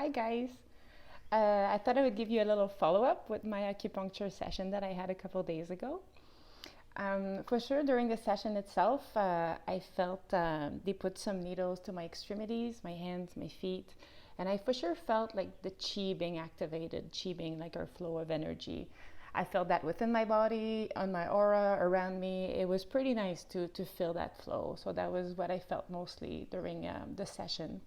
Hi guys. I thought I would give you a little follow up with my acupuncture session that I had a couple days ago. For sure, during the session itself, I felt they put some needles to my extremities, my hands, my feet, and I for sure felt like the chi being activated, chi being like our flow of energy. I felt that within my body, on my aura, around me. It was pretty nice to feel that flow. So that was what I felt mostly during the session.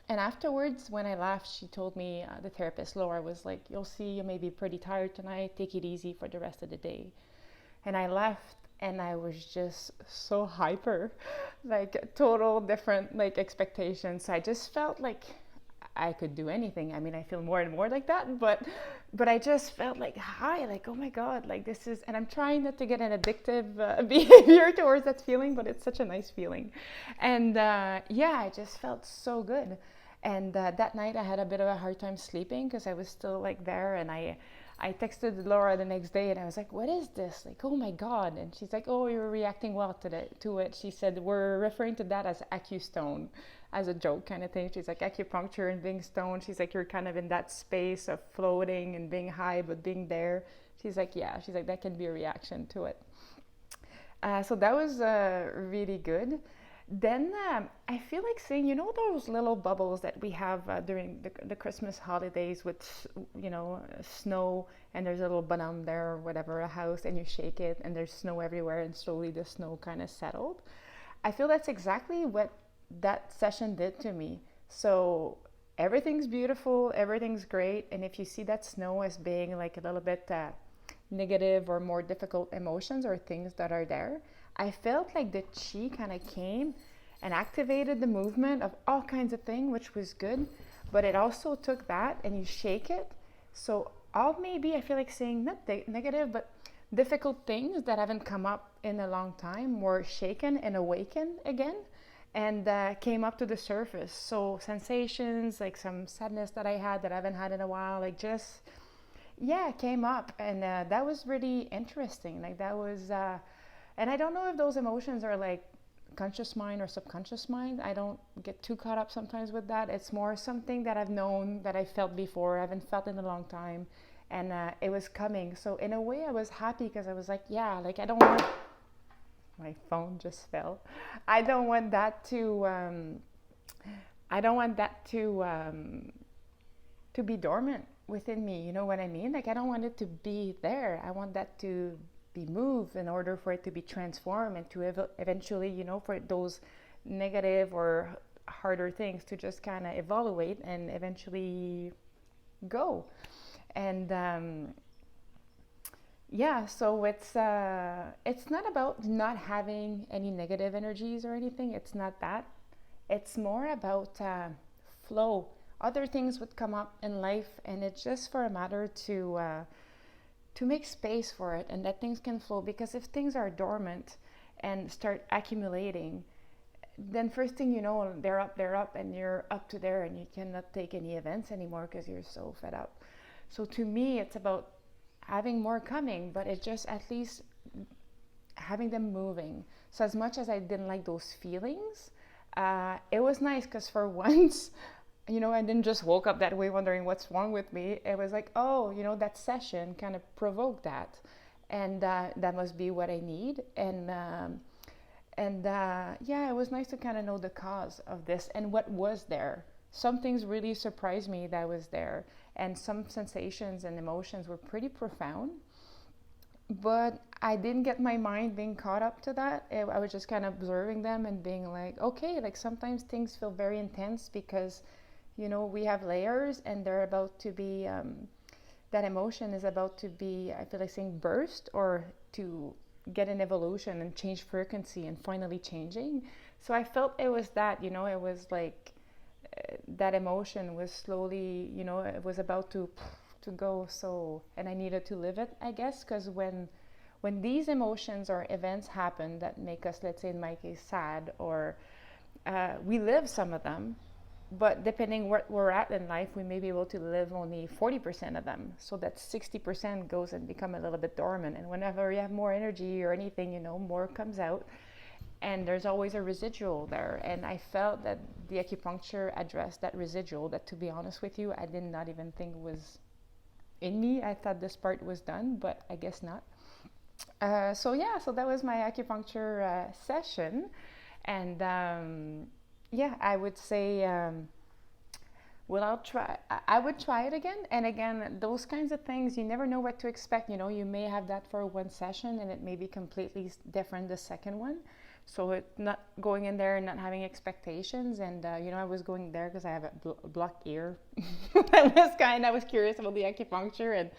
And afterwards, when I left, she told me, the therapist, Laura, was like, you'll see, you may be pretty tired tonight. Take it easy for the rest of the day. And I left and I was just so hyper, like total different like expectations. I just felt like I could do anything. I mean, I feel more and more like that, but I just felt like high, like oh my god, like this is. And I'm trying not to get an addictive behavior towards that feeling, but it's such a nice feeling. And yeah, I just felt so good. And that night I had a bit of a hard time sleeping because I was still like there, and I texted Laura the next day and I was like, what is this? Like, oh my God. And she's like, oh, you're reacting well to it. She said, we're referring to that as acustone, as a joke kind of thing. She's like, acupuncture and being stoned. She's like, you're kind of in that space of floating and being high, but being there. She's like, yeah. She's like, that can be a reaction to it. So that was really good. Then I feel like saying, you know, those little bubbles that we have during the Christmas holidays with, you know, snow, and there's a little banana there or whatever, a house, and you shake it and there's snow everywhere, and slowly the snow kind of settled. I feel that's exactly what that session did to me. So everything's beautiful, everything's great, and if you see that snow as being like a little bit negative or more difficult emotions or things that are there, I felt like the chi kind of came and activated the movement of all kinds of things, which was good. But it also took that and you shake it. So all maybe I feel like saying not negative, but difficult things that haven't come up in a long time were shaken and awakened again and came up to the surface. So sensations like some sadness that I had that I haven't had in a while, like just yeah, came up, and that was really interesting. Like that was and I don't know if those emotions are like conscious mind or subconscious mind. I don't get too caught up sometimes with that. It's more something that I've known, that I felt before. I haven't felt in a long time, and it was coming. So in a way I was happy because I was like, yeah, like I don't want, my phone just fell. I don't want that to I don't want that to be dormant within me. You know what I mean? Like I don't want it to be there. I want that to be moved in order for it to be transformed and to eventually, you know, for those negative or harder things to just kind of evaluate and eventually go. And yeah, so it's not about not having any negative energies or anything. It's not that. It's more about flow. Other things would come up in life, and it's just for a matter to make space for it and that things can flow. Because if things are dormant and start accumulating, then first thing you know, they're up, and you're up to there, and you cannot take any events anymore because you're so fed up. So to me, it's about having more coming, but it's just at least having them moving. So as much as I didn't like those feelings, it was nice because for once, you know, I didn't just woke up that way wondering what's wrong with me. It was like, oh, you know, that session kind of provoked that, and that must be what I need. And yeah, it was nice to kind of know the cause of this and what was there. Some things really surprised me that was there, and some sensations and emotions were pretty profound. But I didn't get my mind being caught up to that. I was just kind of observing them and being like, okay, like sometimes things feel very intense because, you know, we have layers, and they're about to be, that emotion is about to be, I feel like saying burst, or to get an evolution and change frequency and finally changing. So I felt it was that, you know, it was like that emotion was slowly, you know, it was about to go. So, and I needed to live it, I guess, because when these emotions or events happen that make us, let's say in my case, sad, or we live some of them, but depending where we're at in life, we may be able to live only 40% of them. So that 60% goes and become a little bit dormant. And whenever you have more energy or anything, you know, more comes out. and there's always a residual there. And I felt that the acupuncture addressed that residual that, to be honest with you, I did not even think was in me. I thought this part was done, but I guess not. So that was my acupuncture session. And yeah, I would say, well, I would try it again. And again, those kinds of things, you never know what to expect. You know, you may have that for one session and it may be completely different the second one. So it's not going in there and not having expectations. And I was going there because I have a blocked ear. I was curious about the acupuncture, and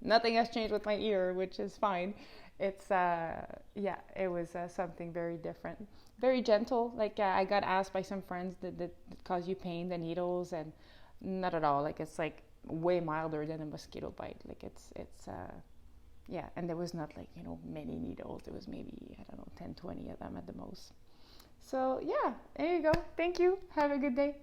nothing has changed with my ear, which is fine. It's it was something very different, very gentle. Like I got asked by some friends that cause you pain, the needles, and not at all. Like it's like way milder than a mosquito bite. Like and there was not like, many needles. There was maybe, I don't know, 10, 20 of them at the most. So yeah, there you go. Thank you. Have a good day.